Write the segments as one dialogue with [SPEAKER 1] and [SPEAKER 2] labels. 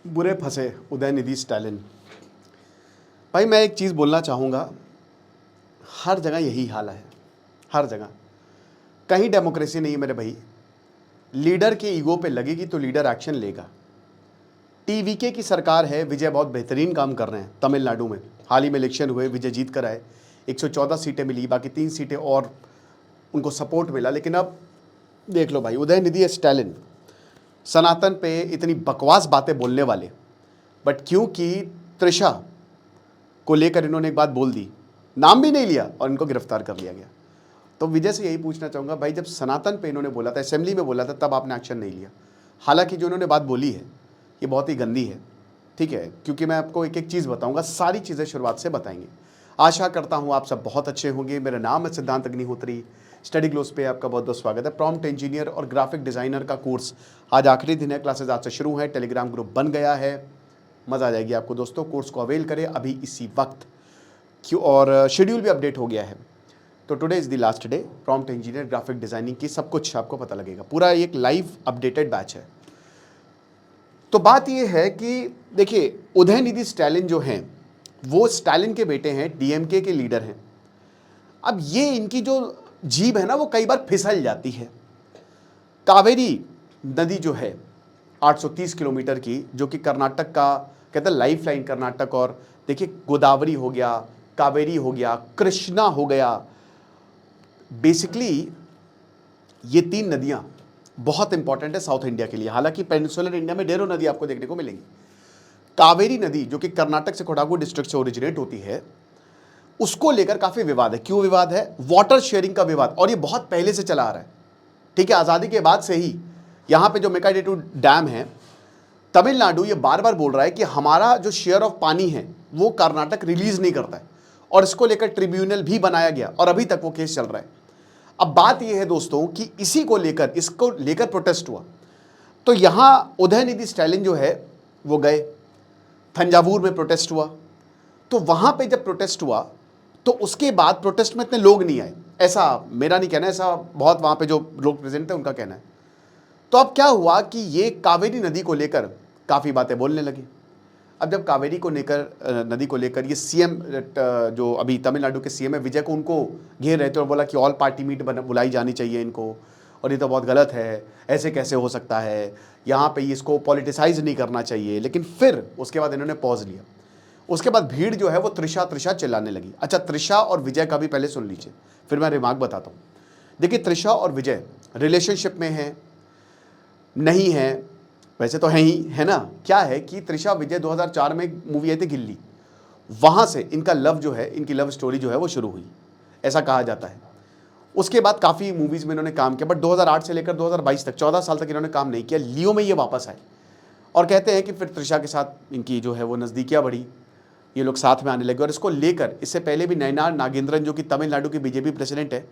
[SPEAKER 1] बुरे फंसे उदयनिधि स्टालिन। भाई मैं एक चीज़ बोलना चाहूँगा, हर जगह यही हाल है, हर जगह। कहीं डेमोक्रेसी नहीं है मेरे भाई। लीडर के ईगो पे लगेगी तो लीडर एक्शन लेगा। टीवीके की सरकार है, विजय बहुत बेहतरीन काम कर रहे हैं तमिलनाडु में। हाल ही में इलेक्शन हुए, विजय जीत कर आए, 114 सीटें मिली, बाकी 3 सीटें और उनको सपोर्ट मिला। लेकिन अब देख लो भाई, उदयनिधि स्टालिन सनातन पे इतनी बकवास बातें बोलने वाले, बट क्योंकि त्रिशा को लेकर इन्होंने एक बात बोल दी, नाम भी नहीं लिया और इनको गिरफ्तार कर लिया गया। तो विजय से यही पूछना चाहूँगा भाई, जब सनातन पे इन्होंने बोला था, असेंबली में बोला था, तब आपने एक्शन नहीं लिया। हालांकि जो इन्होंने बात बोली है ये बहुत ही गंदी है, ठीक है, क्योंकि मैं आपको एक एक चीज़ बताऊँगा, सारी चीज़ें शुरुआत से बताएंगे। आशा करता हूँ आप सब बहुत अच्छे होंगे। मेरा नाम है सिद्धांत अग्निहोत्री। स्टडी ग्लोस पे आपका बहुत बहुत स्वागत है। प्रॉम्प्ट इंजीनियर और ग्राफिक डिज़ाइनर का कोर्स आज आखिरी दिन है, क्लासेज आज से शुरू है, टेलीग्राम ग्रुप बन गया है, मज़ा आ जाएगी आपको दोस्तों। कोर्स को अवेल करें अभी इसी वक्त, क्यों, और शेड्यूल भी अपडेट हो गया है। तो today is the last day. Prompt engineer, graphic designing की सब कुछ आपको पता लगेगा, पूरा एक लाइव अपडेटेड बैच है। तो बात ये है कि देखिए, उदयनिधि स्टालिन जो हैं वो स्टालिन के बेटे हैं, डीएमके के लीडर हैं। अब ये इनकी जो जीभ है ना वो कई बार फिसल जाती है। कावेरी नदी जो है 830 किलोमीटर की, जो कि कर्नाटक का कहते हैं लाइफ लाइन, कर्नाटक। और देखिए, गोदावरी हो गया, कावेरी हो गया, कृष्णा हो गया, बेसिकली ये 3 नदियां बहुत इंपॉर्टेंट है साउथ इंडिया के लिए। हालांकि पेनिनसुलर इंडिया में ढेरों नदी आपको देखने को मिलेंगी। कावेरी नदी जो कि कर्नाटक से कोडागु डिस्ट्रिक्ट से ओरिजिनेट होती है, उसको लेकर काफी विवाद है। क्यों विवाद है? वाटर शेयरिंग का विवाद, और ये बहुत पहले से चला आ रहा है, ठीक है, आजादी के बाद से ही। यहां पे जो मेकाडेटू डैम है, तमिलनाडु ये बार बार बोल रहा है कि हमारा जो शेयर ऑफ पानी है वो कर्नाटक रिलीज नहीं करता है, और इसको लेकर ट्रिब्यूनल भी बनाया गया और अभी तक वो केस चल रहा है। अब बात यह है दोस्तों कि इसको लेकर प्रोटेस्ट हुआ। तो यहां उदयनिधि स्टालिन जो है वो गए, थंजावुर में प्रोटेस्ट हुआ। तो वहां पे जब प्रोटेस्ट हुआ तो उसके बाद प्रोटेस्ट में इतने लोग नहीं आए, ऐसा मेरा नहीं कहना, ऐसा बहुत वहां पे जो लोग प्रेजेंट थे उनका कहना है। तो अब क्या हुआ कि ये कावेरी नदी को लेकर काफ़ी बातें बोलने लगे। अब जब कावेरी को लेकर नदी को लेकर ये सीएम जो अभी तमिलनाडु के सीएम है विजय को उनको घेर रहे थे और बोला कि ऑल पार्टी मीट बुलाई जानी चाहिए इनको, और ये तो बहुत गलत है, ऐसे कैसे हो सकता है, यहाँ पे इसको पॉलिटिसाइज नहीं करना चाहिए। लेकिन फिर उसके बाद इन्होंने पॉज लिया। उसके बाद भीड़ जो है वो त्रिशा त्रिशा चिल्लाने लगी। अच्छा, त्रिशा और विजय का भी पहले सुन लीजिए, फिर मैं रिमार्क बताता हूँ। देखिए, त्रिशा और विजय रिलेशनशिप में है नहीं है, वैसे तो है ही, है ना। क्या है कि त्रिशा विजय 2004 में मूवी आई थी गिल्ली, वहाँ से इनका लव जो है, इनकी लव स्टोरी जो है वो शुरू हुई, ऐसा कहा जाता है। उसके बाद काफ़ी मूवीज़ में इन्होंने काम किया, बट 2008 से लेकर 2022 तक 14 साल तक इन्होंने काम नहीं किया। लियो में ये वापस आए और कहते हैं कि फिर त्रिशा के साथ इनकी जो है वो नज़दीकियाँ बढ़ी, ये लोग साथ में आने लगे। और इसको लेकर इससे पहले भी नयनार नागेंद्रन जो कि तमिलनाडु की बीजेपी प्रेसिडेंट है,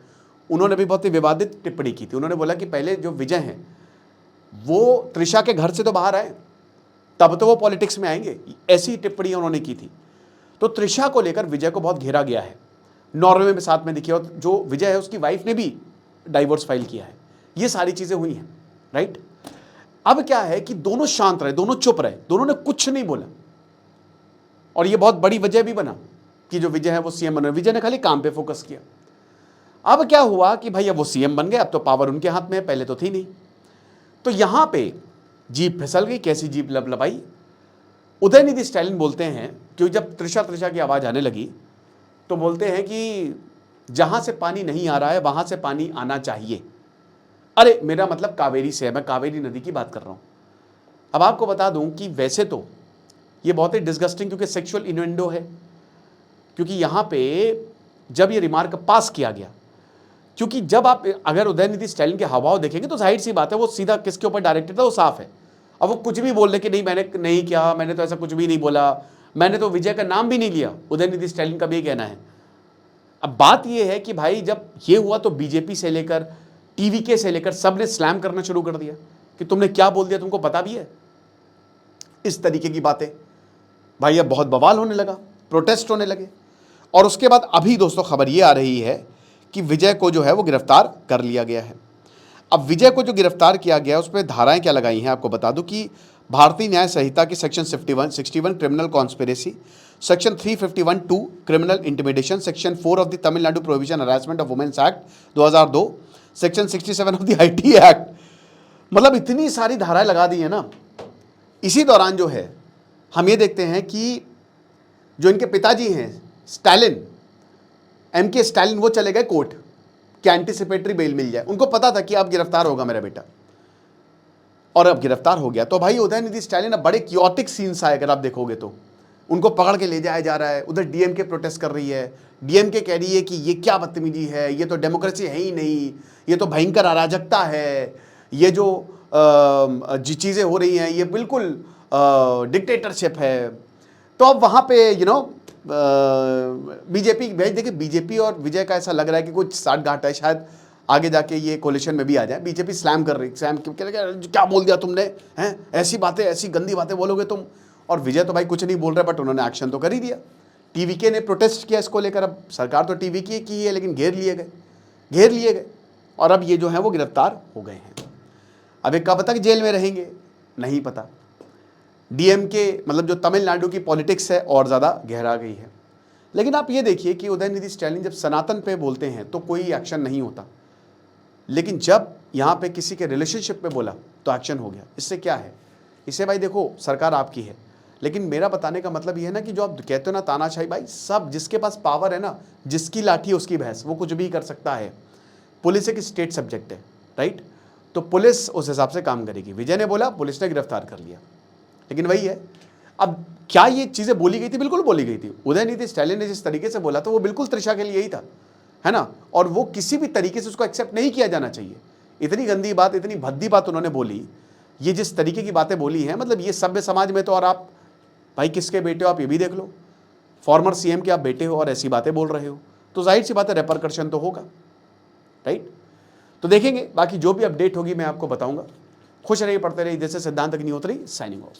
[SPEAKER 1] उन्होंने भी बहुत ही विवादित टिप्पणी की थी। उन्होंने बोला कि पहले जो विजय हैं वो त्रिशा के घर से तो बाहर आए, तब तो वो पॉलिटिक्स में आएंगे, ऐसी टिप्पणी उन्होंने की थी। तो त्रिशा को लेकर विजय को बहुत घेरा गया है। नॉर्वे में साथ में दिखी, और जो विजय है उसकी वाइफ ने भी डाइवोर्स फाइल किया है। ये सारी चीजें हुई हैं, राइट। अब क्या है कि दोनों शांत रहे, दोनों चुप रहे, दोनों ने कुछ नहीं बोला, और ये बहुत बड़ी वजह भी बना कि जो विजय है वो सीएम बना। विजय ने खाली काम पे फोकस किया। अब क्या हुआ कि भाई अब वो सीएम बन गए, अब तो पावर उनके हाथ में है, पहले तो थी नहीं। तो यहां पे जीप फिसल गई। कैसी जीप लबलबाई? उदयनिधि स्टालिन बोलते हैं, क्योंकि जब त्रिशा त्रिशा की आवाज आने लगी तो बोलते हैं कि जहां से पानी नहीं आ रहा है वहां से पानी आना चाहिए। अरे मेरा मतलब कावेरी से है, मैं कावेरी नदी की बात कर रहा हूं। अब आपको बता दूं कि वैसे तो ये बहुत ही डिस्गस्टिंग, क्योंकि सेक्सुअल इन्वेंडो है, क्योंकि यहां पे जब ये रिमार्क पास किया गया, क्योंकि जब आप अगर उदयनिधि स्टालिन के हावभाव देखेंगे तो जाहिर सी बात है वो सीधा किसके ऊपर डायरेक्टेड था, वो साफ है। अब वो कुछ भी बोल रहे कि नहीं मैंने नहीं किया, मैंने तो ऐसा कुछ भी नहीं बोला, मैंने तो विजय का नाम भी नहीं लिया, उदयनिधि स्टालिन का भी कहना है। अब बात ये है कि भाई जब ये हुआ तो बीजेपी से लेकर टीवीके से लेकर सबने स्लैम करना शुरू कर दिया कि तुमने क्या बोल दिया, तुमको पता भी है, इस तरीके की बातें। भाई अब बहुत बवाल होने लगा, प्रोटेस्ट होने लगे। और उसके बाद अभी दोस्तों खबर ये आ रही है कि विजय को जो है वो गिरफ्तार कर लिया गया है। अब विजय को जो गिरफ्तार किया गया उसमें धाराएं क्या लगाई हैं आपको बता दूं कि भारतीय न्याय संहिता की section 61 criminal conspiracy, section 351(2) criminal intimidation, section 4 of the Tamil Nadu provision harassment of womens act 2002, section 67 of the IT act, मतलब इतनी सारी धाराएं लगा दी है ना। इसी दौरान जो है हम ये देखते हैं कि जो इनके पिताजी हैं स्टालिन, एमके स्टालिन, वो चले गए कोर्ट कि एंटीसिपेटरी बेल मिल जाए। उनको पता था कि अब गिरफ्तार होगा मेरा बेटा, और अब गिरफ्तार हो गया। तो भाई उदयनिधि स्टालिन अब बड़े क्योटिक सीन्स आए, अगर आप देखोगे तो उनको पकड़ के ले जाया जा रहा है। उधर डीएमके प्रोटेस्ट कर रही है, डीएमके कह रही है कि ये क्या बदतमीजी है, ये तो डेमोक्रेसी है ही नहीं, ये तो भयंकर अराजकता है, ये जो चीज़ें हो रही हैं ये बिल्कुल डिक्टेटरशिप है। तो अब वहाँ पे बीजेपी, देखिए बीजेपी और विजय का ऐसा लग रहा है कि कुछ साठ गांठ है, शायद आगे जाके ये कोलिशन में भी आ जाए। बीजेपी स्लैम कर रही, क्या बोल दिया तुमने, हैं ऐसी बातें, ऐसी गंदी बातें बोलोगे तुम। और विजय तो भाई कुछ नहीं बोल रहे, बट उन्होंने एक्शन तो कर ही दिया। टीवीके ने प्रोटेस्ट किया इसको लेकर। अब सरकार तो टीवीके की है, लेकिन घेर लिए गए, और अब ये जो है वो गिरफ्तार हो गए हैं। अब ये कब तक जेल में रहेंगे नहीं पता। डीएमके मतलब जो तमिलनाडु की पॉलिटिक्स है और ज़्यादा गहरा गई है। लेकिन आप ये देखिए कि उदयनिधि स्टालिन जब सनातन पे बोलते हैं तो कोई एक्शन नहीं होता, लेकिन जब यहाँ पे किसी के रिलेशनशिप पे बोला तो एक्शन हो गया। इससे क्या है, इससे भाई देखो सरकार आपकी है, लेकिन मेरा बताने का मतलब ये है ना कि जो आप कहते हो ना तानाशाही, भाई सब जिसके पास पावर है ना, जिसकी लाठी उसकी भैंस, वो कुछ भी कर सकता है। पुलिस एक स्टेट सब्जेक्ट है, राइट, तो पुलिस उस हिसाब से काम करेगी। विजय ने बोला, पुलिस ने गिरफ्तार कर लिया, लेकिन वही है। अब क्या ये चीज़ें बोली गई थी? बिल्कुल बोली गई थी। उदयनिधि स्टालिन ने जिस तरीके से बोला था वो बिल्कुल त्रिशा के लिए ही था, है ना, और वो किसी भी तरीके से उसको एक्सेप्ट नहीं किया जाना चाहिए। इतनी गंदी बात, इतनी भद्दी बात उन्होंने बोली, ये जिस तरीके की बातें बोली हैं, मतलब ये सभ्य समाज में तो, और आप भाई किसके बेटे हो आप ये भी देख लो, फॉर्मर सीएम के आप बेटे हो और ऐसी बातें बोल रहे हो, तो जाहिर सी बात है रेपरकशन तो होगा, राइट। तो देखेंगे, बाकी जो भी अपडेट होगी मैं आपको बताऊंगा। खुश रहिए, पढ़ते रहिए। जैसे सिद्धांत अग्निहोत्री, साइनिंग ऑफ।